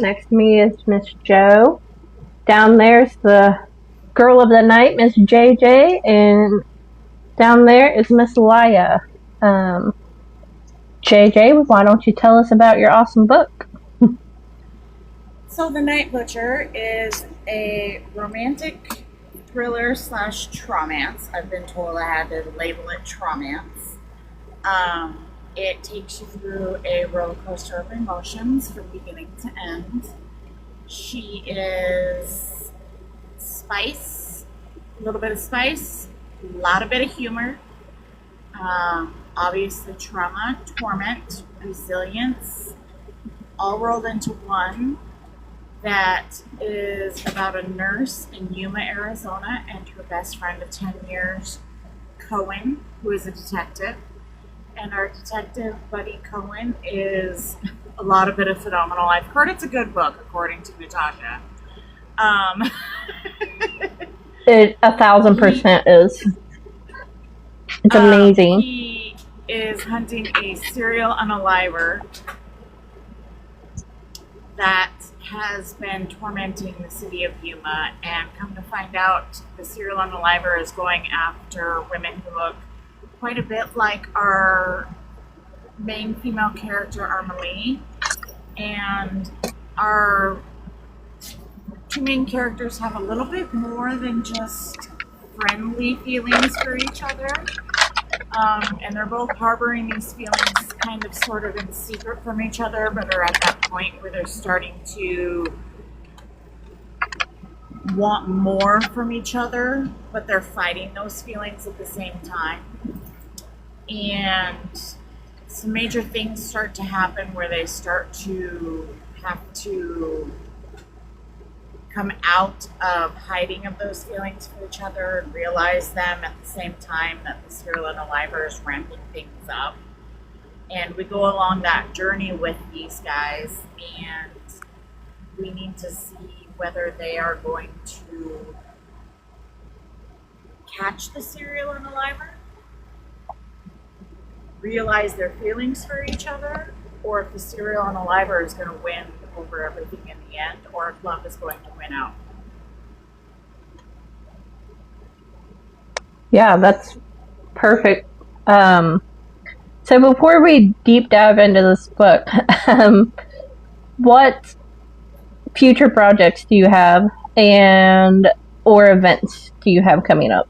Next to me is Miss Joe. Down there's the girl of the night, Miss JJ, and down there is Miss Lyha. JJ, why don't you tell us about your awesome book? So The Night Butcher is a romantic thriller slash tromance. I've been told I had to label it tromance. It takes you through a roller coaster of emotions from beginning to end. She is spice, a little bit of spice, a lot of bit of humor. Obviously trauma, torment, resilience, all rolled into one. That is about a nurse in Yuma, Arizona, and her best friend of 10 years, Cohen, who is a detective. And our detective buddy Cohen is a lot of bit of phenomenal. I've heard it's a good book, according to Natasha. It 1,000% is. It's amazing. He is hunting a serial unaliver that has been tormenting the city of Yuma, and come to find out the serial unaliver is going after women who look quite a bit like our main female character, Armalee, and our two main characters have a little bit more than just friendly feelings for each other. And they're both harboring these feelings kind of sort of in secret from each other, but are at that point where they're starting to want more from each other, but they're fighting those feelings at the same time. And some major things start to happen where they start to have to come out of hiding of those feelings for each other and realize them at the same time that the serial unaliver is ramping things up. And we go along that journey with these guys, and we need to see whether they are going to catch the serial unaliver, realize their feelings for each other, or if the serial unaliver is going to win over everything in the end, or if love is going to win out. Yeah, that's perfect. So before we deep dive into this book, what future projects do you have, and or events do you have coming up?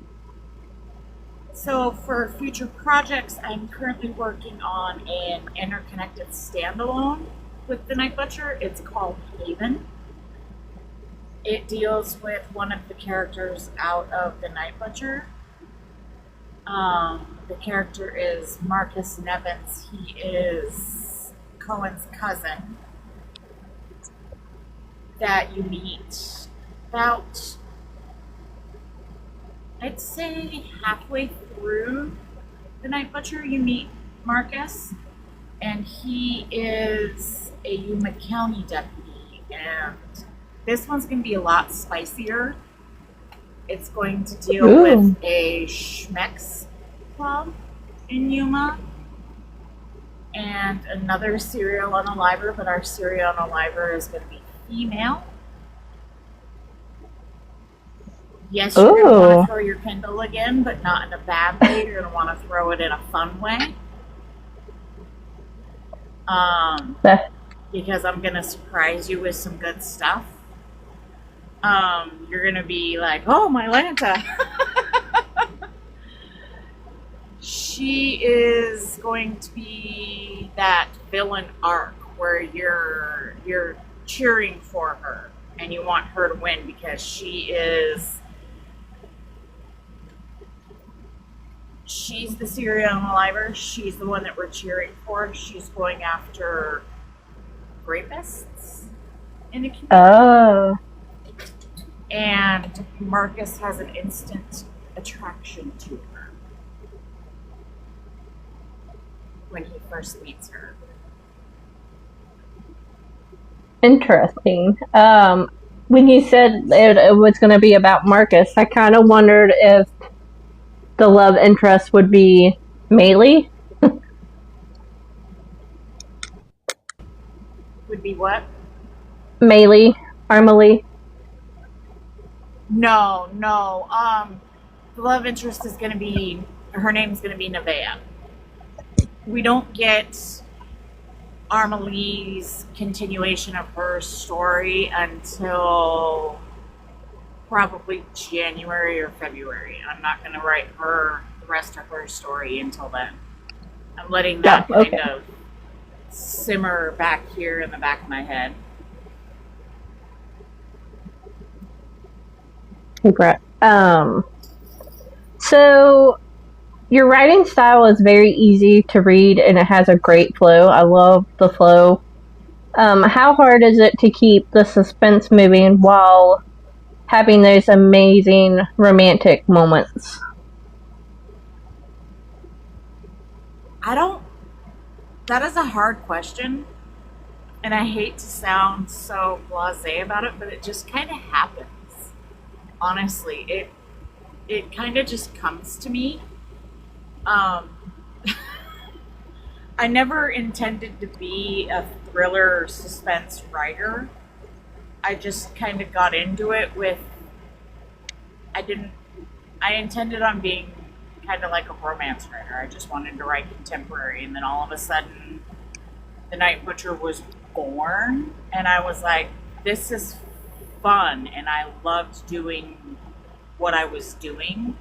So for future projects, I'm currently working on an interconnected standalone with The Night Butcher. It's called Haven. It deals with one of the characters out of The Night Butcher. The character is Marcus Nevins. He is Cohen's cousin that you meet about, I'd say, halfway through The Night Butcher. You meet Marcus, and he is a Yuma County deputy, and this one's going to be a lot spicier. It's going to deal with a Schmex club in Yuma and another serial unaliver, but our serial unaliver is going to be female. Yes, you're going to want to throw your Kindle again, but not in a bad way. You're going to want to throw it in a fun way. Because I'm going to surprise you with some good stuff. You're going to be like, oh, my Lanta. She is going to be that villain arc where you're cheering for her and you want her to win because she's the serial unaliver. She's the one that we're cheering for. She's going after rapists in the community. Oh. And Marcus has an instant attraction to her when he first meets her. Interesting. When you said it was going to be about Marcus, I kind of wondered if the love interest would be Maylee. Would be what? Maylee, Armalee. No. The love interest is going to be, her name's going to be Nevaeh. We don't get Armalee's continuation of her story until probably January or February. I'm not going to write her the rest of her story until then. I'm letting that kind of simmer back here in the back of my head. Congrats. So your writing style is very easy to read and it has a great flow. I love the flow. How hard is it to keep the suspense moving while having those amazing romantic moments? That is a hard question. And I hate to sound so blasé about it, but it just kind of happens. Honestly, it kind of just comes to me. I never intended to be a thriller suspense writer. I just kind of got into it with, I intended on being kind of like a romance writer. I just wanted to write contemporary, and then all of a sudden, The Night Butcher was born, and I was like, this is fun, and I loved doing what I was doing,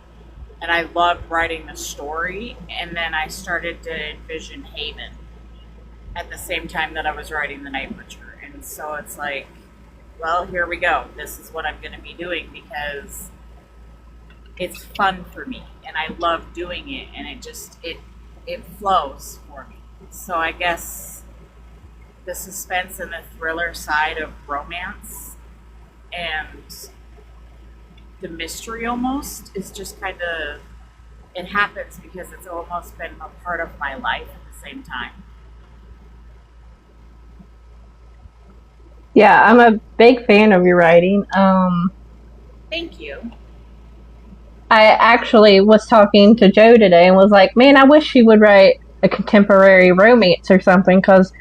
and I loved writing the story, and then I started to envision Haven at the same time that I was writing The Night Butcher, and so it's like, well, here we go. This is what I'm going to be doing because it's fun for me, and I love doing it, and it flows for me. So I guess the suspense and the thriller side of romance and the mystery almost is just kind of, it happens because it's almost been a part of my life at the same time. Yeah, I'm a big fan of your writing. Thank you. I actually was talking to Joe today and was like, man, I wish she would write a contemporary romance or something because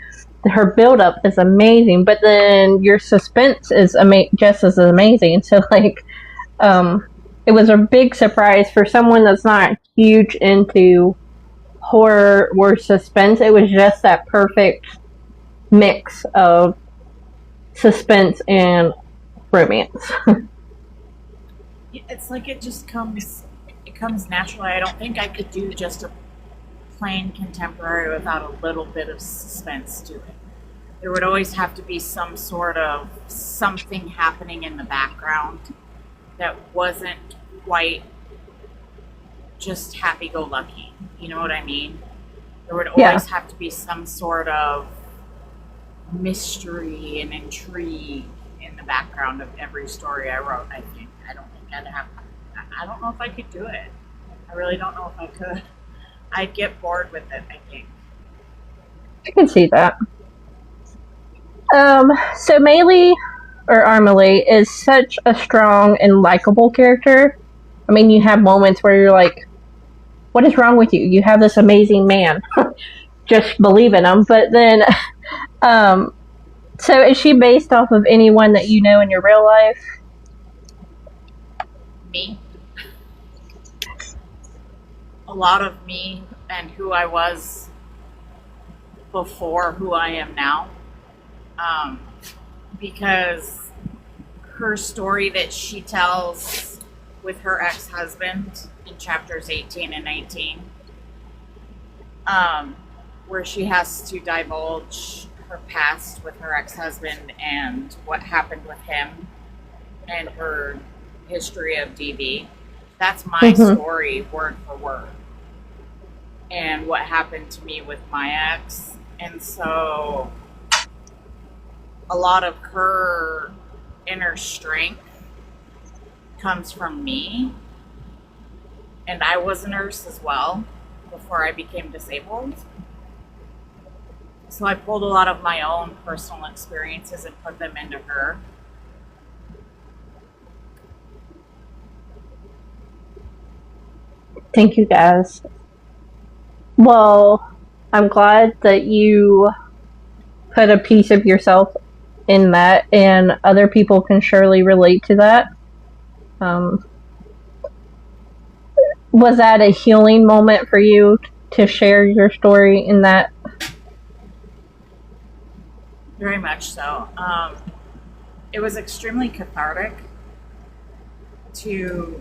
her build-up is amazing, but then your suspense is just as amazing. So, like, it was a big surprise for someone that's not huge into horror or suspense. It was just that perfect mix of suspense and romance. It's like it comes naturally. I don't think I could do just a plain contemporary without a little bit of suspense to it. There would always have to be some sort of something happening in the background that wasn't quite just happy-go-lucky. You know what I mean? There would always have to be some sort of mystery and intrigue in the background of every story I wrote, I think. I don't know if I could do it. I really don't know if I could. I'd get bored with it, I think. I can see that. So Maylee, or Armalee, is such a strong and likable character. I mean, you have moments where you're like, what is wrong with you? You have this amazing man. Just believe in him. But then, so is she based off of anyone that you know in your real life? Me. A lot of me and who I was before who I am now. Because her story that she tells with her ex-husband in chapters 18 and 19, where she has to divulge her past with her ex-husband and what happened with him and her history of DV. That's my story, word for word. And what happened to me with my ex. And so a lot of her inner strength comes from me. And I was a nurse as well before I became disabled. So I pulled a lot of my own personal experiences and put them into her. Thank you, guys. Well, I'm glad that you put a piece of yourself in that, and other people can surely relate to that. Um, was that a healing moment for you to share your story in that? Very much so. It was extremely cathartic to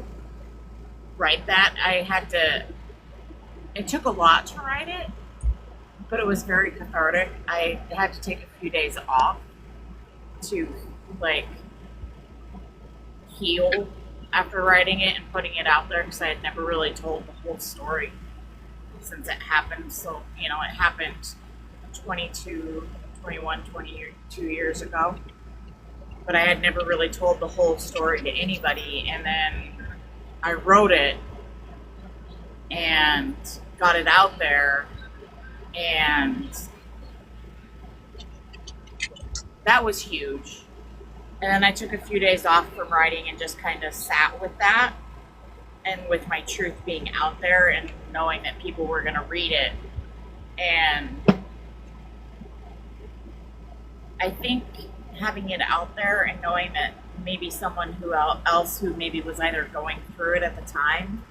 write that. It took a lot to write it, but it was very cathartic. I had to take a few days off to like heal after writing it and putting it out there because I had never really told the whole story since it happened. So, it happened 22, 21, 22 years ago. But I had never really told the whole story to anybody. And then I wrote it and got it out there. And that was huge. And then I took a few days off from writing and just kind of sat with that and with my truth being out there and knowing that people were going to read it. And I think having it out there and knowing that maybe someone else who maybe was either going through it at the time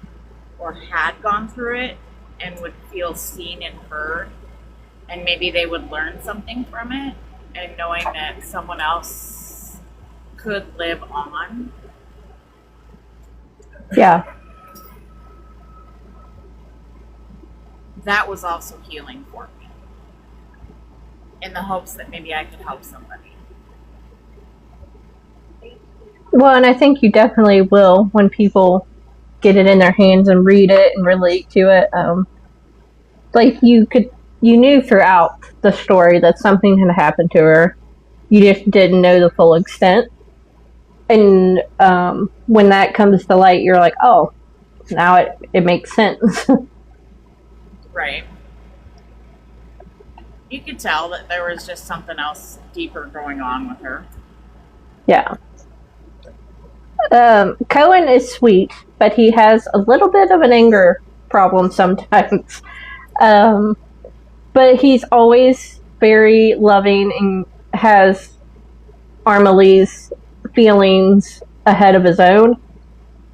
or had gone through it and would feel seen and heard, and maybe they would learn something from it, and knowing that someone else could live on. Yeah. That was also healing for me, in the hopes that maybe I could help somebody. Well, and I think you definitely will when people get it in their hands and read it and relate to it. Like you knew throughout the story that something had happened to her. You just didn't know the full extent. And when that comes to light, you're like, oh, now it makes sense. Right. You could tell that there was just something else deeper going on with her. Yeah. Cohen is sweet, but he has a little bit of an anger problem sometimes. But he's always very loving and has Armelie's feelings ahead of his own.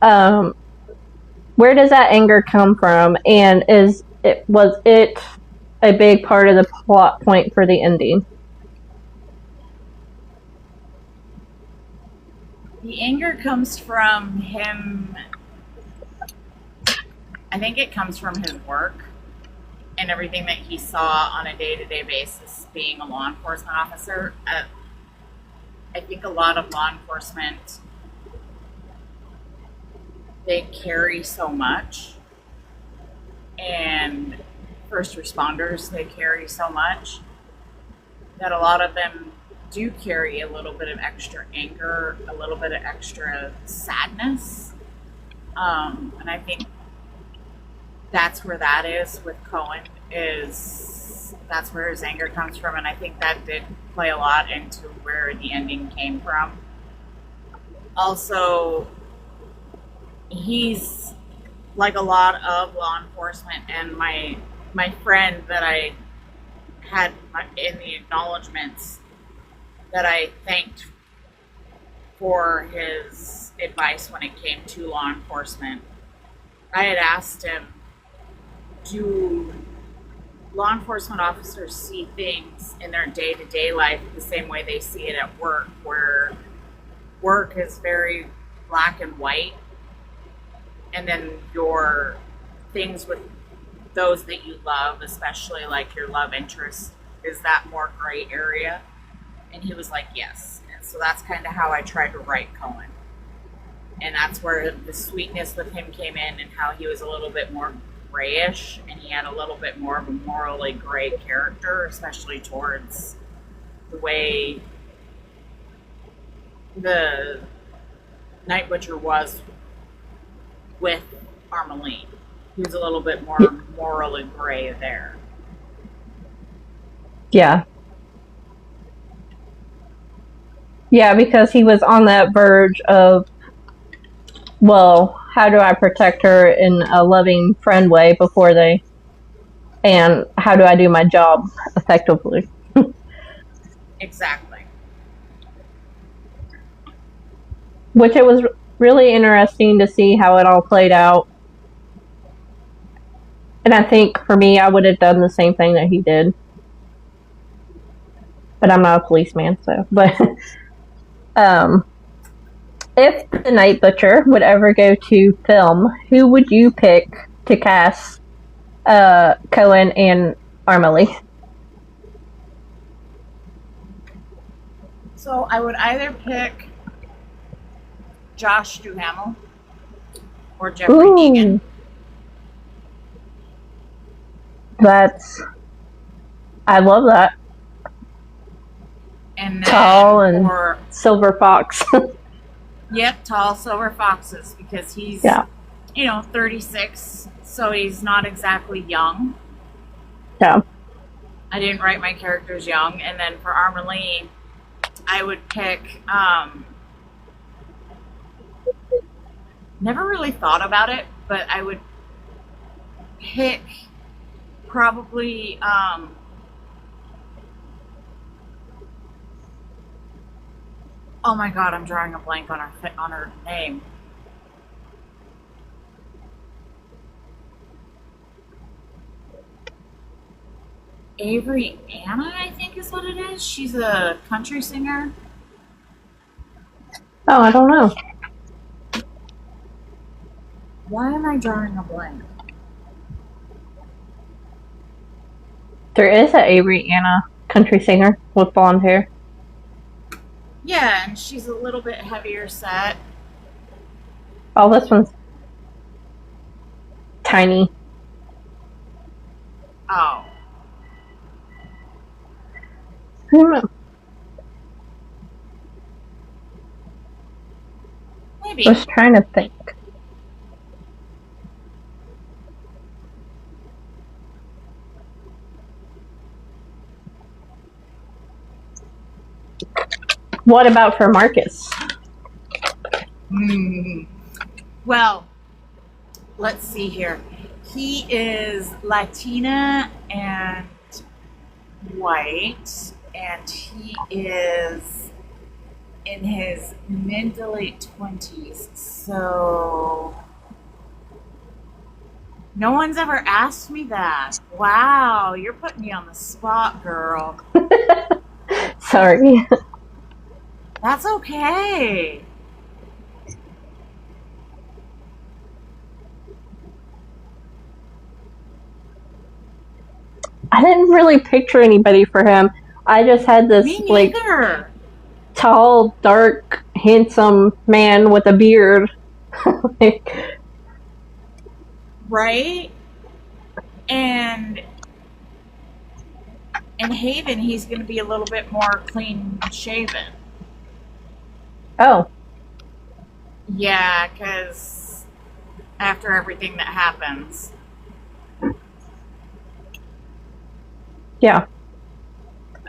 Where does that anger come from? And was it a big part of the plot point for the ending? The anger comes from him. I think it comes from his work and everything that he saw on a day-to-day basis being a law enforcement officer. I think a lot of law enforcement, they carry so much, and first responders, they carry so much, that a lot of them do carry a little bit of extra anger, a little bit of extra sadness. And I think that's where that is with Cohen, that's where his anger comes from. And I think that did play a lot into where the ending came from. Also, he's like a lot of law enforcement, and my friend that I had in the acknowledgments that I thanked for his advice when it came to law enforcement. I had asked him, do law enforcement officers see things in their day-to-day life the same way they see it at work, where work is very black and white, and then your things with those that you love, especially like your love interest, is that more gray area? And he was like, yes. And so that's kind of how I tried to write Cohen. And that's where the sweetness with him came in, and how he was a little bit more grayish, and he had a little bit more of a morally gray character, especially towards the way the Night Butcher was with Armeline. He was a little bit more morally gray there. Yeah. Yeah, because he was on that verge of, well, how do I protect her in a loving friend way and how do I do my job effectively? Exactly. which it was really interesting to see how it all played out. And I think for me, I would have done the same thing that he did. But I'm not a policeman, so. But if the Night Butcher would ever go to film, who would you pick to cast Cohen and Armely? So I would either pick Josh Duhamel or Jeffrey Deegan. I love that. And then, tall and silver fox. Yep, tall silver foxes, because he's 36, so he's not exactly young. Yeah. I didn't write my characters young. And then for Armely, I would pick never really thought about it, but I would pick probably oh my god, I'm drawing a blank on her name. Avery Anna, I think is what it is. She's a country singer. Oh, I don't know. Why am I drawing a blank? There is an Avery Anna country singer with blonde hair. Yeah, and she's a little bit heavier set. Oh, this one's tiny. Oh. I don't know. Maybe. I was trying to think. What about for Marcus? Well, let's see here. He is Latina and white, and he is in his mid to late 20s. So no one's ever asked me that. Wow, you're putting me on the spot, girl. Sorry. That's okay. I didn't really picture anybody for him. I just had this like tall, dark, handsome man with a beard. Right? And in Haven, he's going to be a little bit more clean shaven. Oh. Yeah, because after everything that happens. Yeah.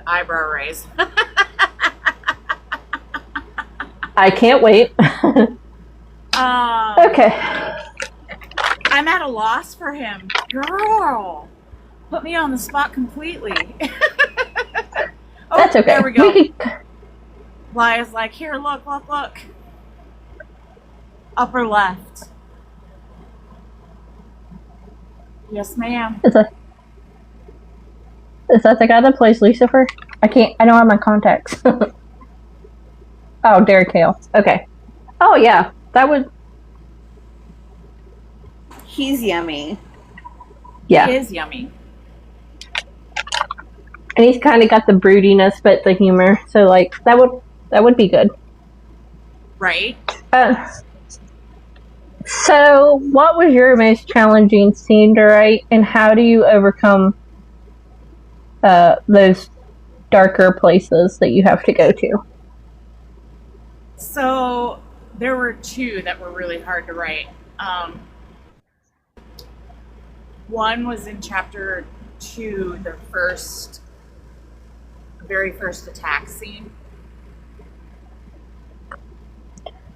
Eyebrow raise. I can't wait. Okay. I'm at a loss for him. Girl, put me on the spot completely. That's okay. There we go. Lyha's like, here, look. Upper left. Yes, ma'am. Is that the guy that plays Lucifer? I don't have my contacts. Oh, Derek Hale. Okay. Oh, yeah. That would... He's yummy. Yeah. He is yummy. And he's kind of got the broodiness, but the humor. So, like, that would be good. Right. So, what was your most challenging scene to write, and how do you overcome those darker places that you have to go to? So, there were two that were really hard to write. One was in chapter 2, the very first attack scene,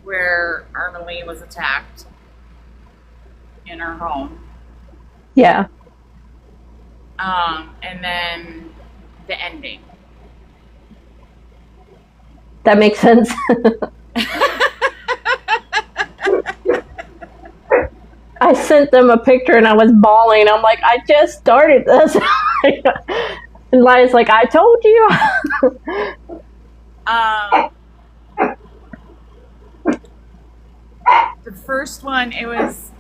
where Armely was attacked in her home. Yeah. And then the ending. That makes sense. I sent them a picture and I was bawling. I'm like, I just started this. And Lyha's like, I told you. The first one, it was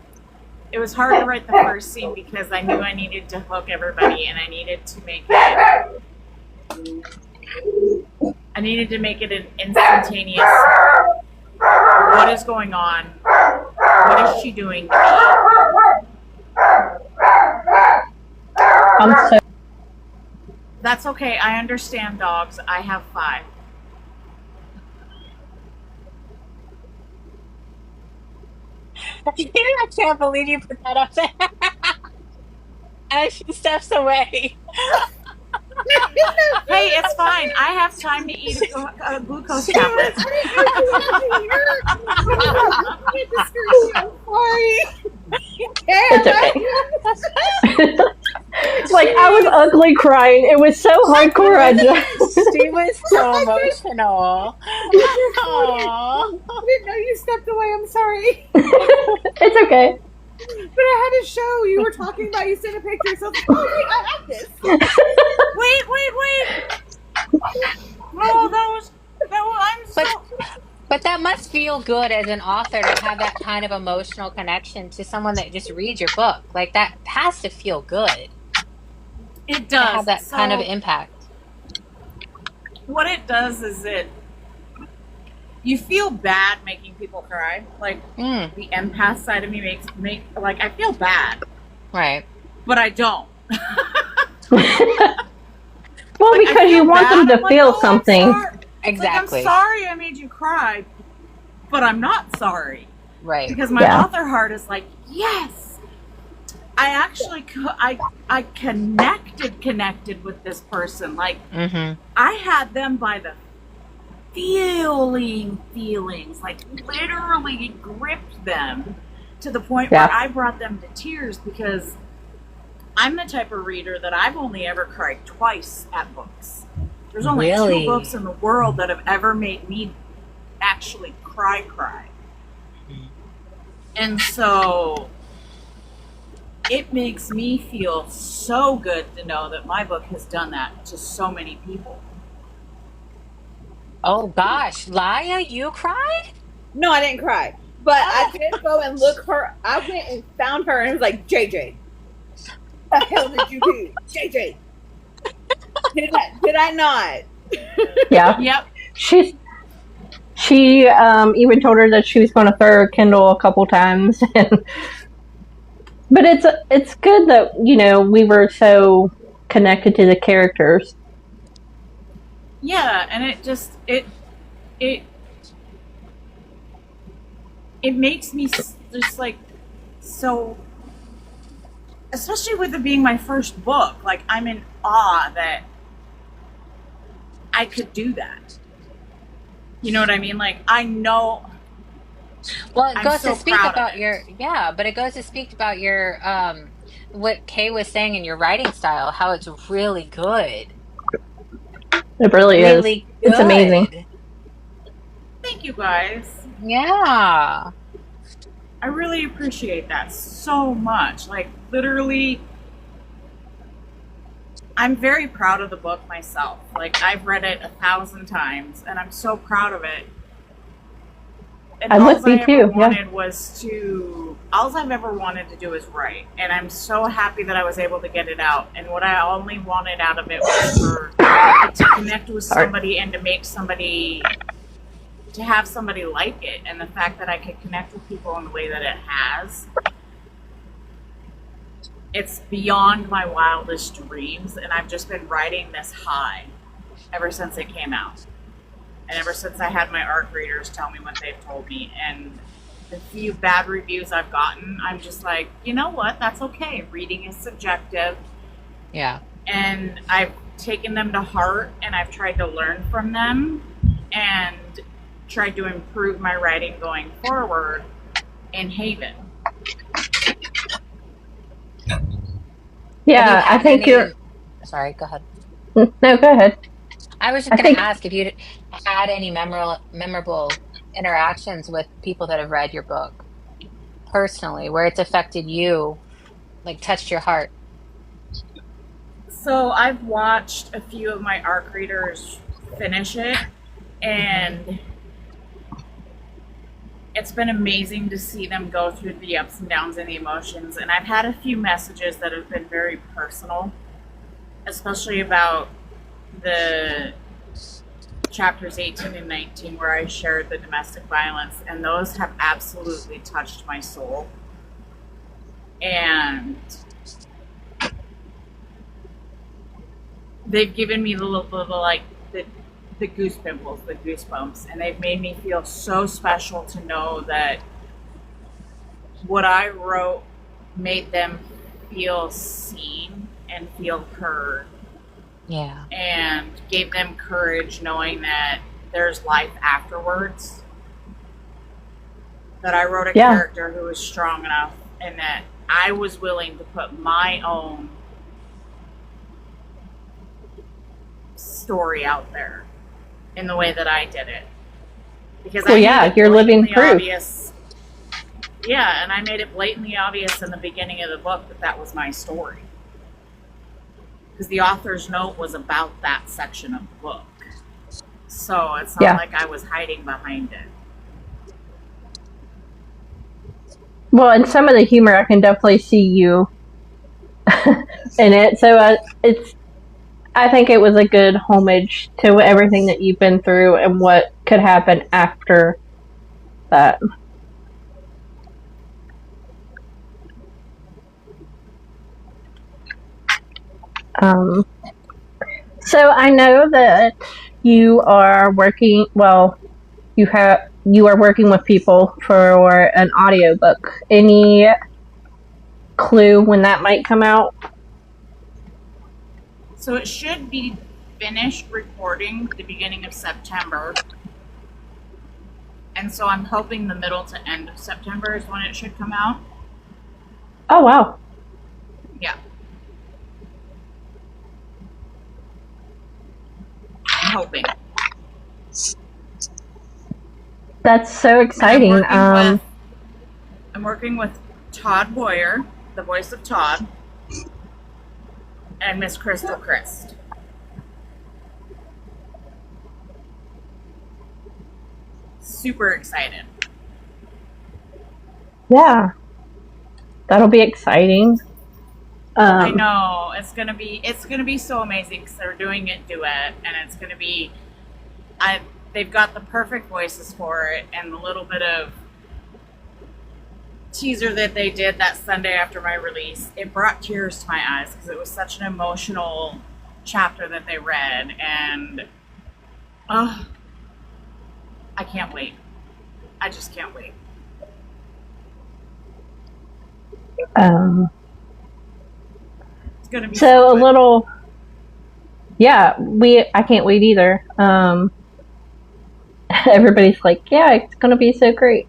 hard to write the first scene because I knew I needed to hook everybody and I needed to make an instantaneous, what is going on? What is she doing to me? I'm so. That's okay. I understand dogs. I have 5. I can't believe you put that up there. And she steps away. Hey, it's fine. I have time to eat a glucose tablet. I'm sorry. It's okay. Like, I was ugly crying. It was so hardcore. She was so emotional. Aww. I didn't know you stepped away. I'm sorry. It's okay. But I had to show. You were talking about, you sent a picture, so I was like, oh, wait, I have this. Wait. No, I'm so... But that must feel good as an author to have that kind of emotional connection to someone that just reads your book. Like, that has to feel good. It To does. have that kind of impact. What it does is you feel bad making people cry. Like, the empath side of me like, I feel bad. Right. But I don't. Well, Like, because you want them to feel oh, something. Exactly. I'm sorry I made you cry, but I'm not sorry. Right. Because my author heart is like, yes, I actually, I connected with this person. Like, I had them by the feelings, like literally gripped them to the point where I brought them to tears, because I'm the type of reader that I've only ever cried twice at books. There's only 2 books in the world that have ever made me actually cry. And so it makes me feel so good to know that my book has done that to so many people. Oh gosh, Lyha, you cried? No, I didn't cry. But I did go and look her. I went and found her and it was like, JJ, what the hell did you do? JJ. Did I not? Yeah. Yep. She even told her that she was going to throw her Kindle a couple times. But it's good that, we were so connected to the characters. Yeah, and it just it makes me just like so, especially with it being my first book, like I'm in awe that I could do that. You know what I mean? Like, I know. Well, it goes so to speak proud of about it. but it goes to speak about your what Kay was saying in your writing style, how it's really good. It really is. Really It's amazing. good. Thank you guys. Yeah. I really appreciate that so much. Like, literally, I'm very proud of the book myself. Like, I've read it 1,000 times, and I'm so proud of it. And I all would be I ever too, yeah. wanted was all I've ever wanted to do is write. And I'm so happy that I was able to get it out. And what I only wanted out of it was to connect with somebody and to make somebody, to have somebody like it. And the fact that I could connect with people in the way that it has, it's beyond my wildest dreams. And I've just been riding this high ever since it came out. And ever since I had my ARC readers tell me what they've told me, and the few bad reviews I've gotten, I'm just like, you know what? That's okay. Reading is subjective. Yeah. And I've taken them to heart, and I've tried to learn from them, and tried to improve my writing going forward in Haven. Yeah, I think you're... Sorry, go ahead. No, go ahead. I was just going to ask if you had any memorable interactions with people that have read your book, personally, where it's affected you, like touched your heart? So I've watched a few of my ARC readers finish it, and it's been amazing to see them go through the ups and downs and the emotions. And I've had a few messages that have been very personal, especially about the chapters 18 and 19 where I shared the domestic violence, and those have absolutely touched my soul. And they've given me the little like the goose pimples, the goosebumps, and they've made me feel so special to know that what I wrote made them feel seen and feel heard. Yeah. And gave them courage knowing that there's life afterwards. That I wrote a character who was strong enough and that I was willing to put my own story out there in the way that I did it. Because you're living proof. Obvious, and I made it blatantly obvious in the beginning of the book that was my story. Because the author's note was about that section of the book. So it's not like I was hiding behind it. Well, and some of the humor, I can definitely see you in it. So I think it was a good homage to everything that you've been through and what could happen after that. So I know that you are working. Well, you are working with people for an audiobook. Any clue when that might come out? So it should be finished recording the beginning of September. And so I'm hoping the middle to end of September is when it should come out. Oh, wow. Yeah. I'm hoping. That's so exciting. I'm working with Todd Boyer, the voice of Todd, and Miss Crystal Christ. Super excited. Yeah. That'll be exciting. I know it's gonna be so amazing because they're doing it duet, and it's gonna be. They've got the perfect voices for it, and the little bit of teaser that they did that Sunday after my release, it brought tears to my eyes because it was such an emotional chapter that they read, and I can't wait. I just can't wait. It's gonna be so a little. Yeah, I can't wait either. Everybody's like, yeah, it's gonna be so great.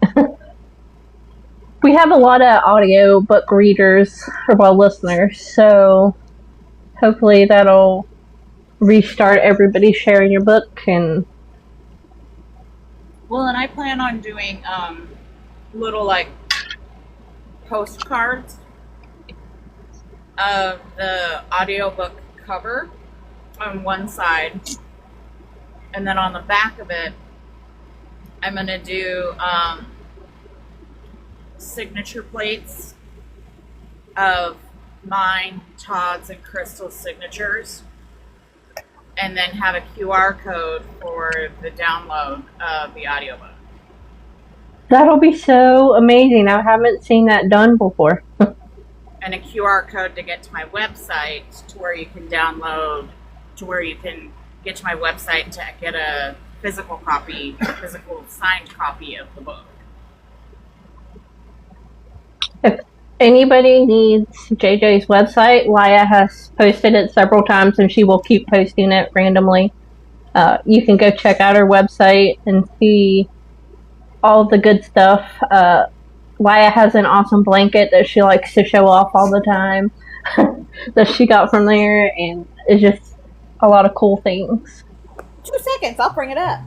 We have a lot of audio book readers, or listeners, so hopefully that'll restart everybody sharing your book. And and I plan on doing little postcards of the audiobook cover on one side, and then on the back of it I'm gonna do signature plates of mine, Todd's, and Crystal's signatures, and then have a QR code for the download of the audiobook. That'll be so amazing. I haven't seen that done before. And a QR code to get to my website, to where you can download, to where you can get to my website to get a physical signed copy of the book. If anybody needs JJ's website, Lyha has posted it several times, and she will keep posting it randomly. You can go check out her website and see all the good stuff. Lyha has an awesome blanket that she likes to show off all the time that she got from there, and it's just a lot of cool things. 2 seconds, I'll bring it up.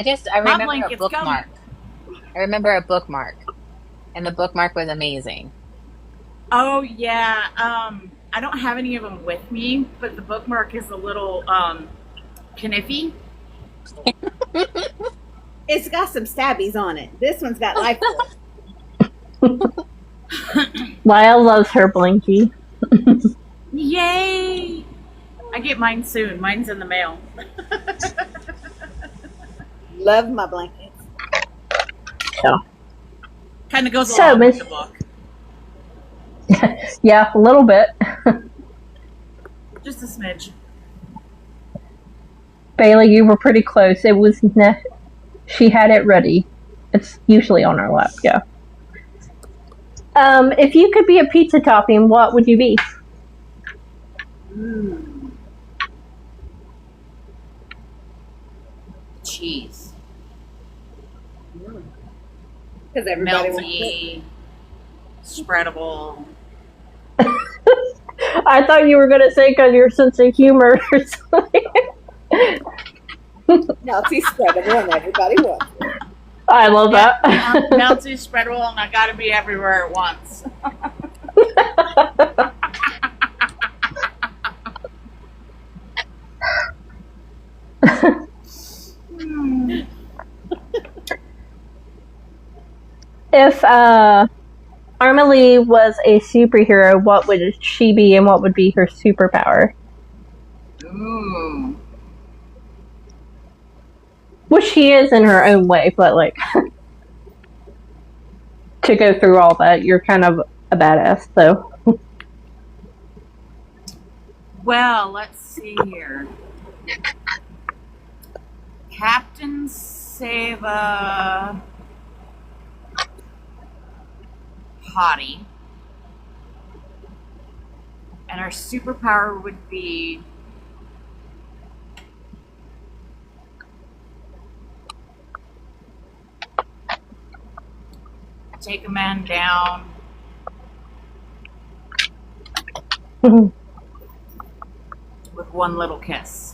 I My remember a blanket's bookmark. I remember a bookmark, and the bookmark was amazing. Oh yeah. I don't have any of them with me, but the bookmark is a little kniffy. It's got some stabbies on it. This one's got life. Lyle loves her blankie. Yay! I get mine soon. Mine's in the mail. Love my blankets. So, Kind of goes along with the book. yeah, a little bit. Just a smidge. Bailey, you were pretty close. It was she had it ready. It's usually on her lap. Yeah. If you could be a pizza topping, what would you be? Cheese. Because everybody Melty, spreadable. I thought you were going to say because your sense of humor. melty, spreadable, and everybody wants it. I love that. Melty, spreadable, and I gotta be everywhere at once. If Armelie was a superhero, what would she be and what would be her superpower? Ooh. Well, she is in her own way, but like to go through all that, you're kind of a badass, so. Well, let's see here. Captain Sava Hottie. And our superpower would be take a man down with one little kiss.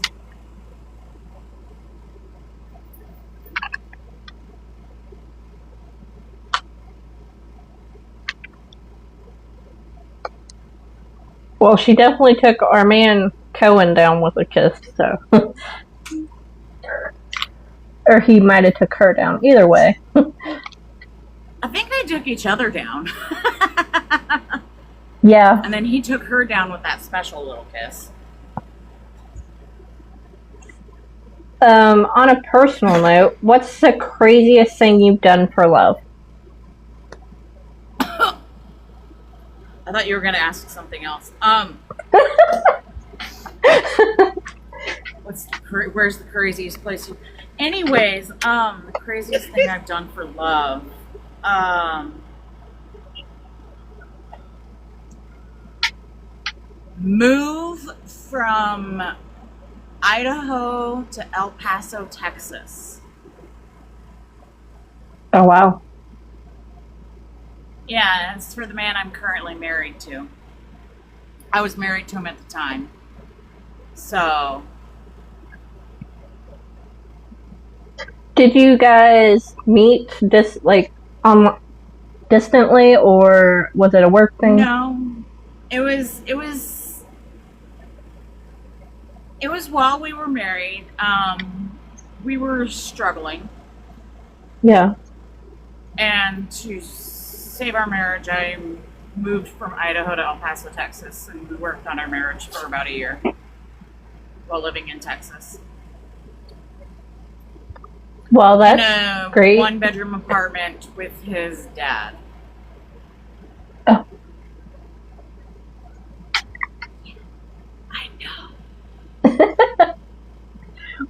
Well, she definitely took our man Cohen down with a kiss, so. Or he might have took her down. Either way. I think they took each other down. Yeah. And then he took her down with that special little kiss. On a personal note, what's the craziest thing you've done for love? I thought you were going to ask something else. Where's the craziest place? Anyways, the craziest thing I've done for love. Move from Idaho to El Paso, Texas. Oh, wow. Yeah, it's for the man I'm currently married to. I was married to him at the time. So. Did you guys meet distantly, or was it a work thing? No. It was while we were married. We were struggling. Yeah. And to save our marriage, I moved from Idaho to El Paso, Texas, and we worked on our marriage for about a year while living in Texas. Well, that's in a great. one-bedroom apartment with his dad. Oh. I know.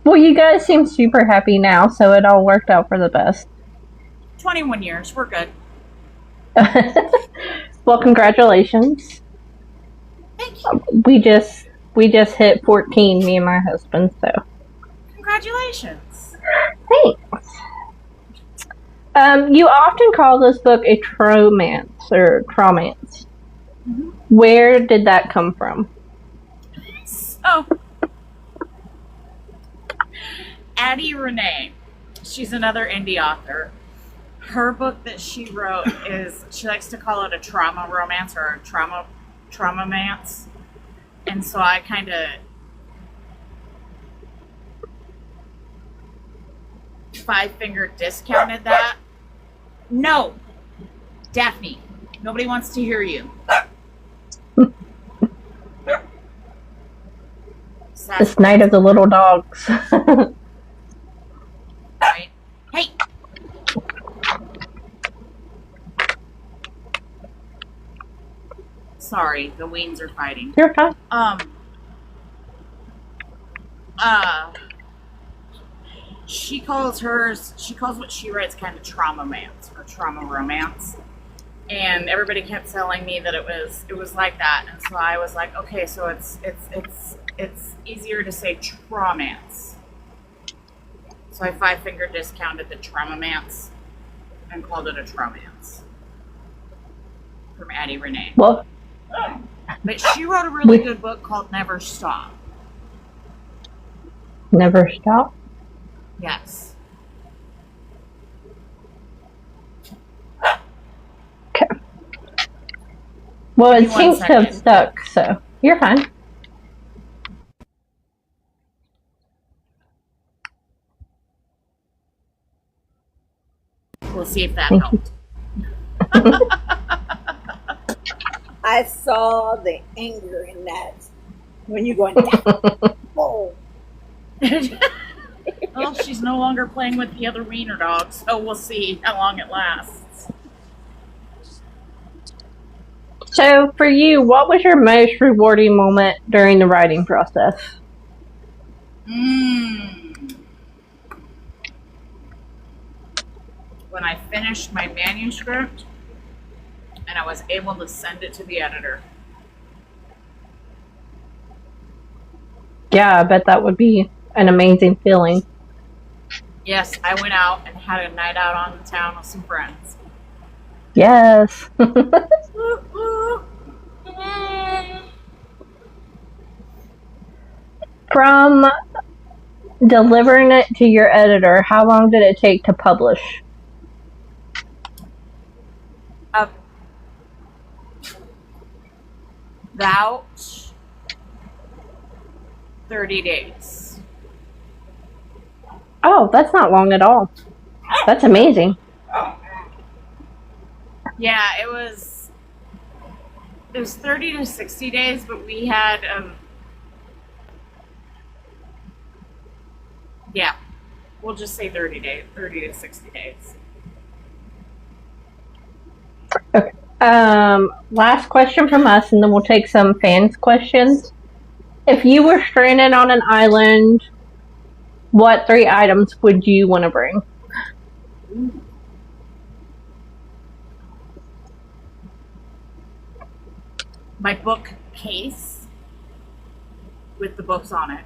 Well, you guys seem super happy now, so it all worked out for the best. 21 years. We're good. Well, congratulations. Thank you. We just hit 14, me and my husband, so. Congratulations. Thanks. You often call this book a tromance or tromance. Mm-hmm. Where did that come from? So, Addie Renee She's another indie author. Her book that she wrote is, she likes to call it a trauma romance or a trauma-mance. And so I kind of five-finger discounted that. No, Daphne, nobody wants to hear you. This night of the little dogs. Right? Hey! Sorry, the Weens are fighting. You're fine. She calls what she writes kind of trauma-mance or trauma romance. And everybody kept telling me that it was like that. And so I was like, okay, so it's easier to say traumance. So I five-finger discounted the traumamance and called it a traumance. From Addie Renee. Well, but she wrote a really good book called Never Stop. Never Stop? Yes. Okay. Well, it Give me seems 1 to have second. stuck, so you're fine. We'll see if that Thank helped. I saw the anger in that when you're going, oh, Well, she's no longer playing with the other wiener dogs, so we'll see how long it lasts. So, for you, what was your most rewarding moment during the writing process? When I finished my manuscript and I was able to send it to the editor. Yeah, I bet that would be an amazing feeling. Yes, I went out and had a night out on the town with some friends. Yes. From delivering it to your editor, how long did it take to publish? About 30 days. Oh, that's not long at all. That's amazing. Yeah, it was 30 to 60 days, but we had yeah, we'll just say 30 to 60 days. Okay. Last question from us, and then we'll take some fans' questions. If you were stranded on an island, what 3 items would you want to bring? My book case with the books on it.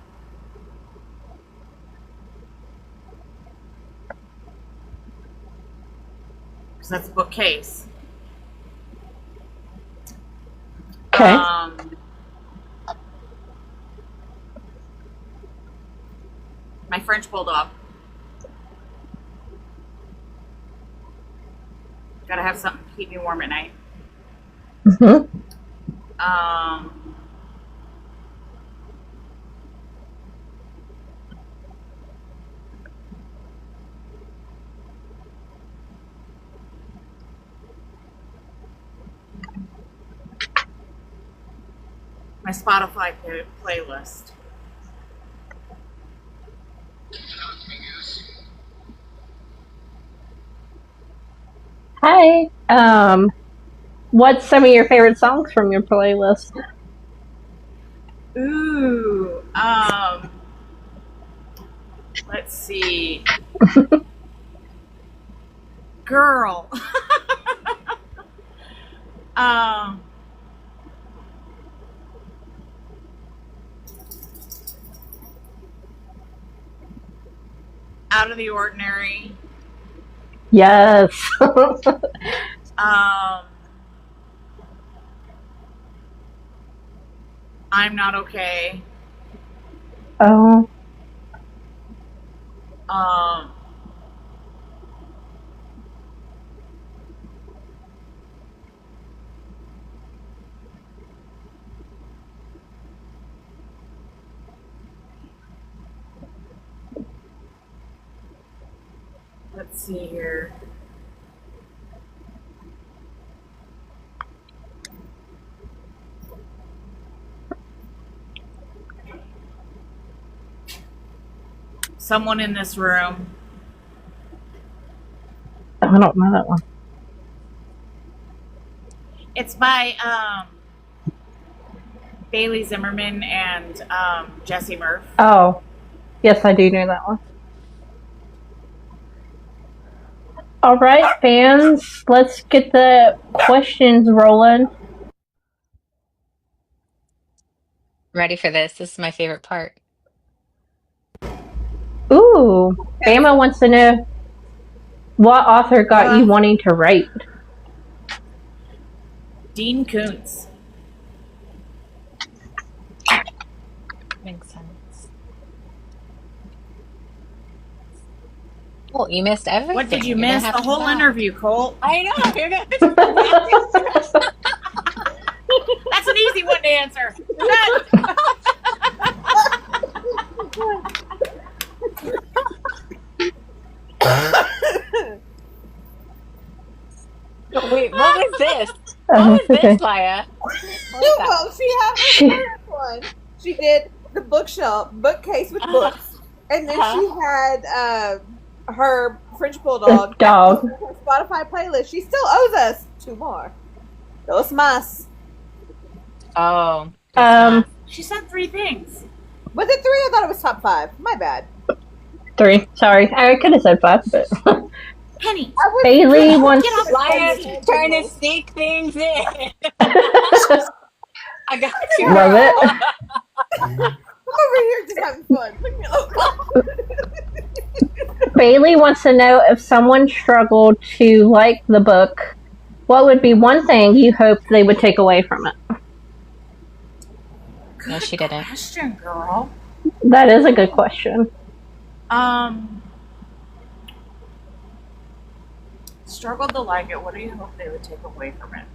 Because that's a bookcase. Okay. My French bulldog. Gotta have something to keep me warm at night. Mm-hmm. My Spotify playlist. Hi. What's some of your favorite songs from your playlist? Ooh. Let's see. Girl. Out of the Ordinary. Yes. I'm Not Okay. Oh. Let's see here. Someone in this room. I don't know that one. It's by Bailey Zimmerman and Jesse Murph. Oh, yes, I do know that one. All right, fans, let's get the questions rolling. Ready for this? This is my favorite part. Ooh, Bama wants to know what author got you wanting to write. Dean Koontz. Makes sense. Well, you missed everything. What did you You're gonna miss? have The to whole go back. interview, Colt. I know. You're gonna That's an easy one to answer. Wait, what was this? What was this, Lyha? Well, she had her first one. She did the bookcase with books, and then she had her French bulldog Dog. her Spotify playlist. She still owes us 2 more. Dos más. Oh. She said 3 things. Was it 3? I thought it was top 5. My bad. 3. Sorry, I could have said 5, but Penny. Bailey wants. Lyha's trying to sneak things in. I got you. Love it. I'm over here just having fun. Leave me alone. Bailey wants to know if someone struggled to like the book, what would be one thing you hope they would take away from it? No, she didn't. Question, girl. That is a good question. Struggled to like it. What do you hope they would take away from it?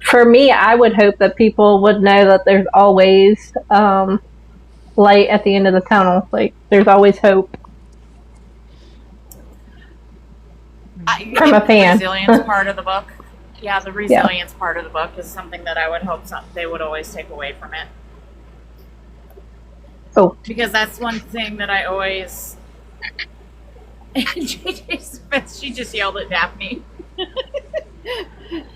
For me, I would hope that people would know that there's always light at the end of the tunnel. Like, there's always hope. From a fan. The resilience part of the book. Yeah, the resilience part of the book is something that I would hope they would always take away from it. Oh. Because that's one thing that I always... she just yelled at Daphne.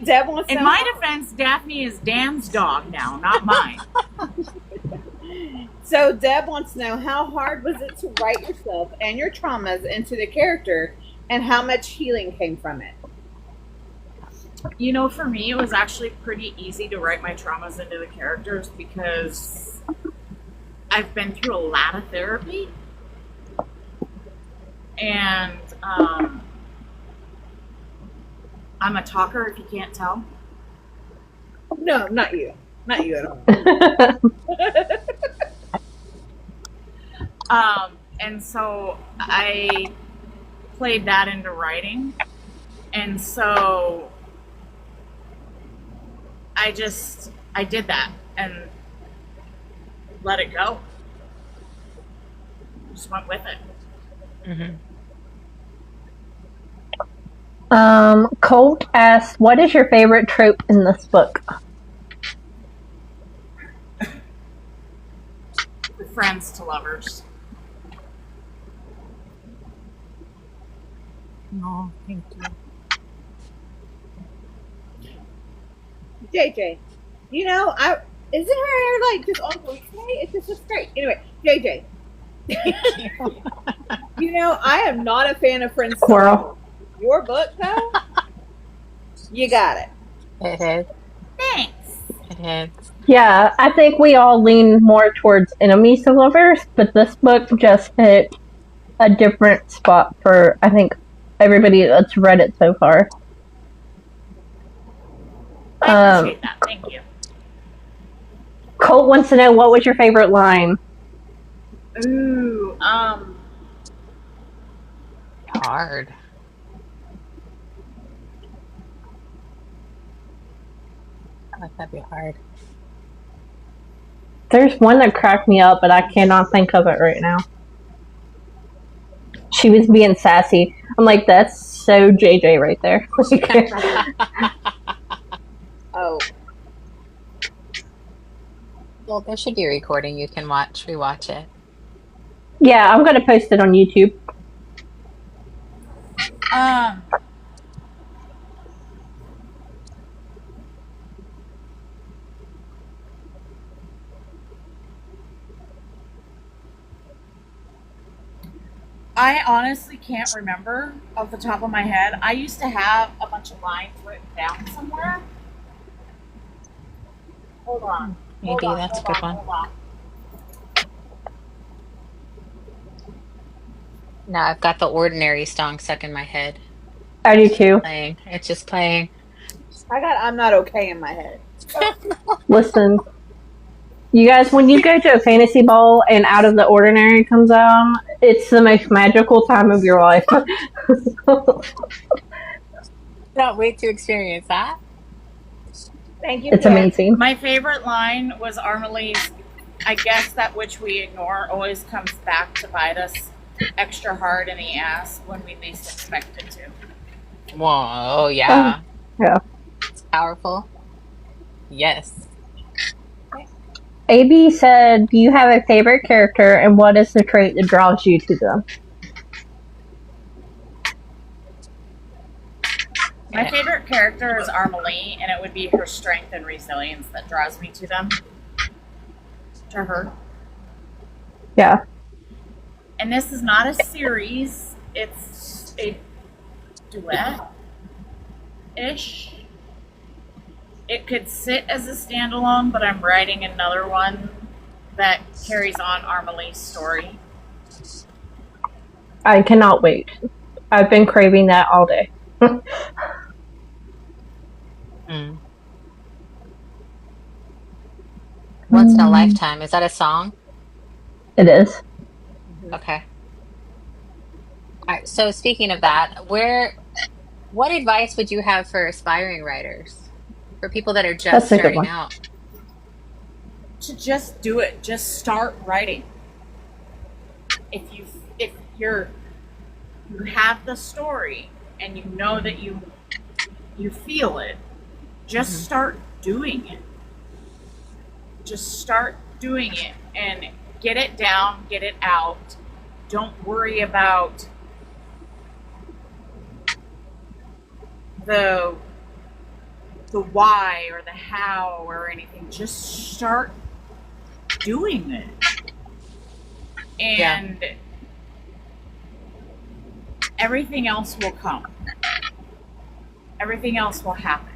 Deb wants In my defense, Daphne is Dan's dog now, not mine. So Deb wants to know, how hard was it to write yourself and your traumas into the character, and how much healing came from it? You know, for me, it was actually pretty easy to write my traumas into the characters because I've been through a lot of therapy. And I'm a talker, if you can't tell. No, not you. Not you at all. And so I played that into writing. And so I did that and let it go. Just went with it. Mm-hmm. Colt asks, what is your favorite trope in this book? Friends to lovers. No, thank you. JJ, you know, isn't her hair like just on point today? It just looks great. Anyway, JJ. You know, I am not a fan of Friends. Squirrel. Your book, though, you got it. It is. Thanks. It is. Yeah, I think we all lean more towards enemies to lovers, but this book just hit a different spot for, I think, everybody that's read it so far. I appreciate that. Thank you. Colt wants to know, what was your favorite line? Ooh, Hard. I like that'd be hard. There's one that cracked me up, but I cannot think of it right now. She was being sassy. I'm like, that's so JJ right there. Oh, Well, there should be a recording you can rewatch it. Yeah, I'm gonna post it on YouTube. I honestly can't remember off the top of my head. I used to have a bunch of lines written down somewhere. Hold on. Maybe that's a good one. Hold on. Now I've got the Ordinary song stuck in my head. I do too. It's just playing. I got I'm Not Okay in my head. Listen, you guys, when you go to a fantasy ball and Out of the Ordinary comes on, it's the most magical time of your life. Can't wait to experience that. Thank you. It's amazing. My favorite line was Armelie's, I guess that which we ignore always comes back to bite us extra hard in the ass when we least expect it to. Whoa, yeah. Yeah. It's powerful. Yes. AB said, do you have a favorite character and what is the trait that draws you to them? My favorite character is Armelie, and it would be her strength and resilience that draws me to them. To her. Yeah. And this is not a series, it's a duet-ish. It could sit as a standalone, but I'm writing another one that carries on Armelie's story. I cannot wait. I've been craving that all day. Once in a Lifetime. Is that a song? It is. Okay. All right. So speaking of that, what advice would you have for aspiring writers, for people that are just That's a good starting one. out? To just do it. Just start writing. If you have the story and you know that you feel it, just start doing it. Just start doing it and get it down, get it out. Don't worry about the why or the how or anything. Just start doing it. And everything else will come. Everything else will happen.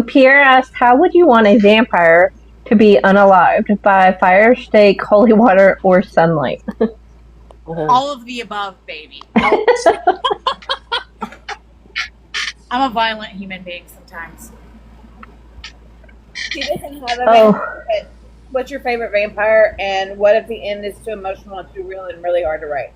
Pierre asked, how would you want a vampire to be unalived? By fire, stake, holy water, or sunlight? All of the above, baby. I'm a violent human being sometimes. She doesn't have a vampire, but what's your favorite vampire, and what if the end is too emotional and too real and really hard to write?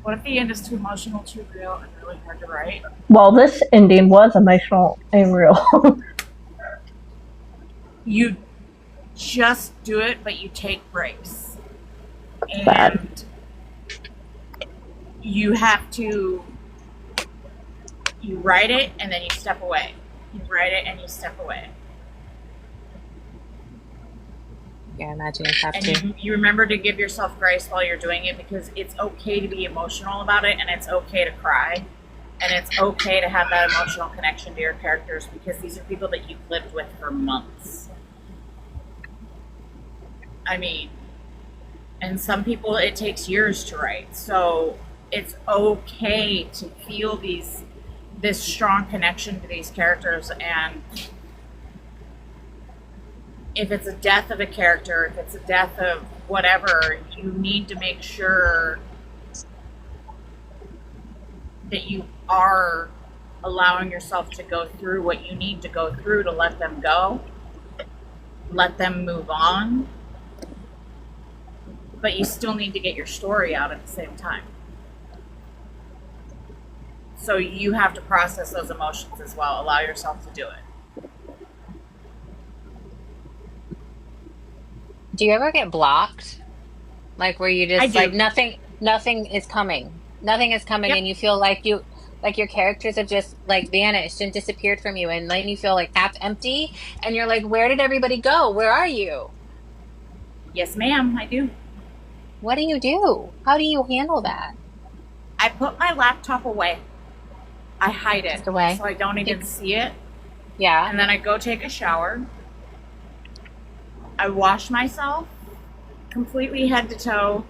What if the end is too emotional, too real, and really hard to write? Well, this ending was emotional and real. You just do it, but you take breaks. And Bad. you have to, you write it and then you step away. You write it and you step away. Yeah, I imagine you have And to. you remember to give yourself grace while you're doing it, because it's okay to be emotional about it, and it's okay to cry, and it's okay to have that emotional connection to your characters, because these are people that you've lived with for months. I mean, and some people it takes years to write, so it's okay to feel this strong connection to these characters. And if it's a death of a character, if it's a death of whatever, you need to make sure that you are allowing yourself to go through what you need to go through to let them go, let them move on, but you still need to get your story out at the same time. So you have to process those emotions as well. Allow yourself to do it. Do you ever get blocked? Like where you I just like do. nothing is coming. Nothing is coming Yep. and you feel like like your characters have just like vanished and disappeared from you and then you feel like half empty and you're like, where did everybody go? Where are you? Yes, ma'am, I do. What do you do? How do you handle that? I put my laptop away. I hide it Just away? so I don't even see it. Yeah. And then I go take a shower. I wash myself completely head to toe.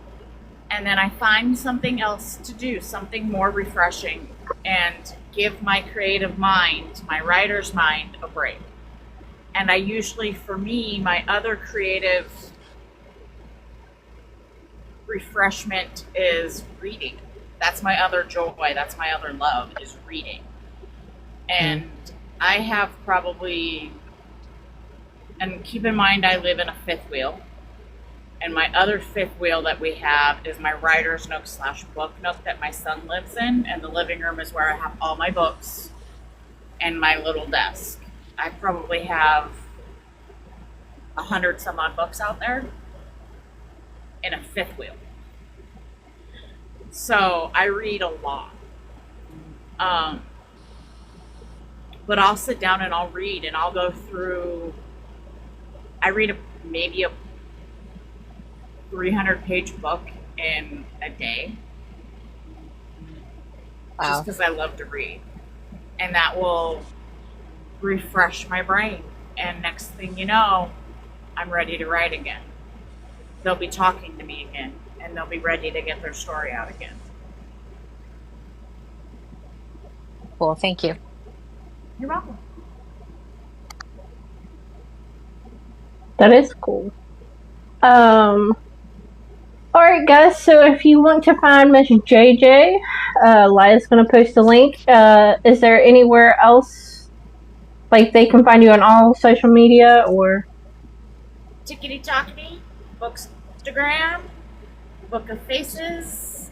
And then I find something else to do, something more refreshing, and give my creative mind, my writer's mind, a break. And I usually, for me, my other creative refreshment is reading. That's my other joy. That's my other love is reading. And I have probably, and keep in mind, I live in a fifth wheel. And my other fifth wheel that we have is my writer's nook / book nook that my son lives in. And the living room is where I have all my books and my little desk. I probably have 100 some odd books out there in a fifth wheel. So I read a lot. But I'll sit down and I'll read and I'll go through, I read maybe a 300-page book in a day. Just Wow. because I love to read. And that will refresh my brain. And next thing you know, I'm ready to write again. They'll be talking to me again. And they'll be ready to get their story out again. Cool. Thank you. You're welcome. That is cool. Alright guys, so if you want to find Miss JJ, Lyha's going to post a link. Is there anywhere else, like they can find you on all social media, or? Tickety Tockety, Bookstagram, Book of Faces,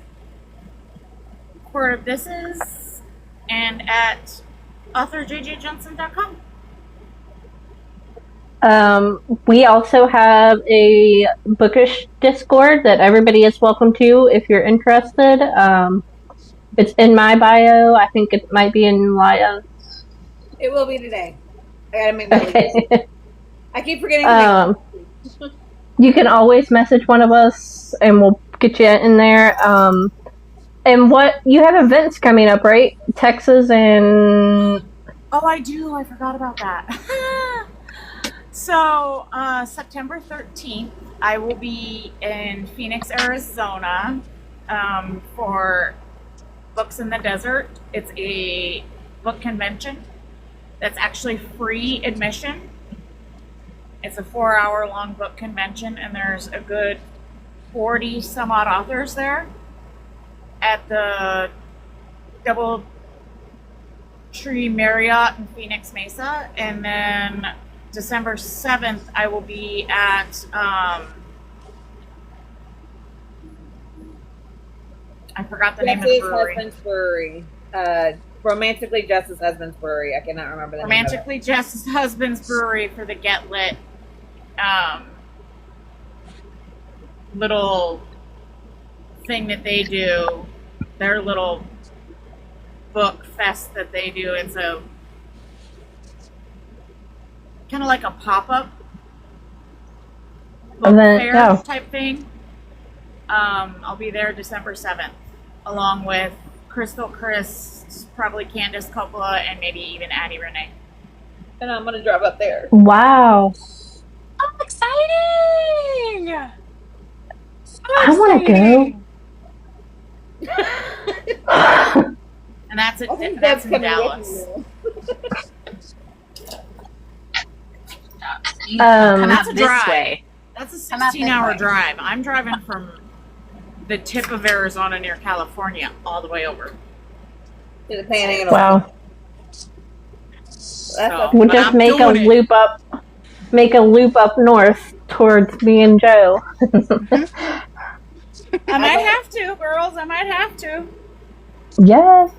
Court of Thises, and at authorjjjohnson.com. We also have a bookish Discord that everybody is welcome to if you're interested. It's in my bio. I think it might be in Lyha's. It will be today. I gotta make my list. Okay. I keep forgetting to make You can always message one of us and we'll get you in there. And what you have events coming up, right? Texas and Oh, I do. I forgot about that. So, September 13th, I will be in Phoenix, Arizona for Books in the Desert. It's a book convention that's actually free admission. It's a 4-hour-long book convention, and there's a good 40 some odd authors there at the Double Tree Marriott in Phoenix Mesa. And then December 7th, I will be at, I forgot the name of the Justice brewery. Husband's Brewery. Romantically Justice Husband's Brewery. I cannot remember the name. Romantically Justice Husband's Brewery for the Get Lit little thing that they do. Their little book fest that they do. It's a kind of like a pop-up book fair type thing. I'll be there December 7th, along with Crystal Chris, probably Candace Coppola, and maybe even Addie Renee. And I'm gonna drive up there. wow. Oh, exciting! So I want to go. And that's it. I think That's in coming Dallas. Come That's out a this drive. way. That's a Come out this 16-hour way. drive. I'm driving from the tip of Arizona near California all the way over. To the Panhandle. Wow. That's We'll But just I'm make a doing it. loop up north towards me and Joe. I might have to, girls. I might have to. Yes.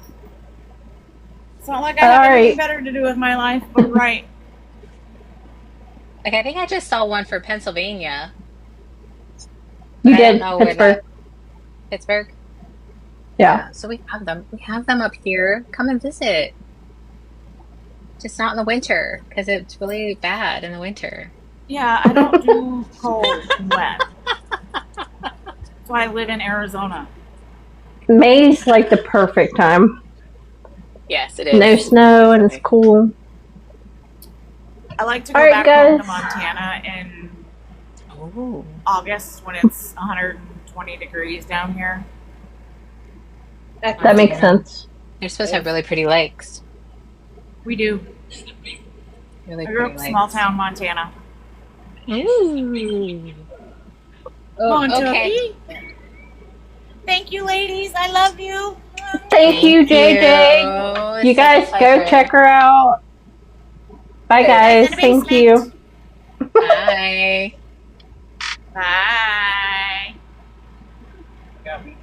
It's not like I have All anything right. better to do with my life, but right. Like I think I just saw one for Pennsylvania. You I don't did know where Pittsburgh. that Pittsburgh. Yeah. Yeah, so we have them. We have them up here. Come and visit. Just not in the winter because it's really bad in the winter. Yeah, I don't do cold and wet. That's why I live in Arizona. May's like the perfect time. Yes, it No is. snow and it's Definitely. cool. I like to go All right, back home to guys. Montana in Oh, August when it's 120 degrees down here. That makes Montana. sense. You're supposed to have really pretty lakes. We do. Really I grew up pretty in small lakes. town Montana. Ooh. Kentucky. Thank you, ladies. I love you. Thank you, Thank you. JJ. It's You such a guys go pleasure. check her out. Bye, Guys guys. Thank you. Bye. Bye. Got me.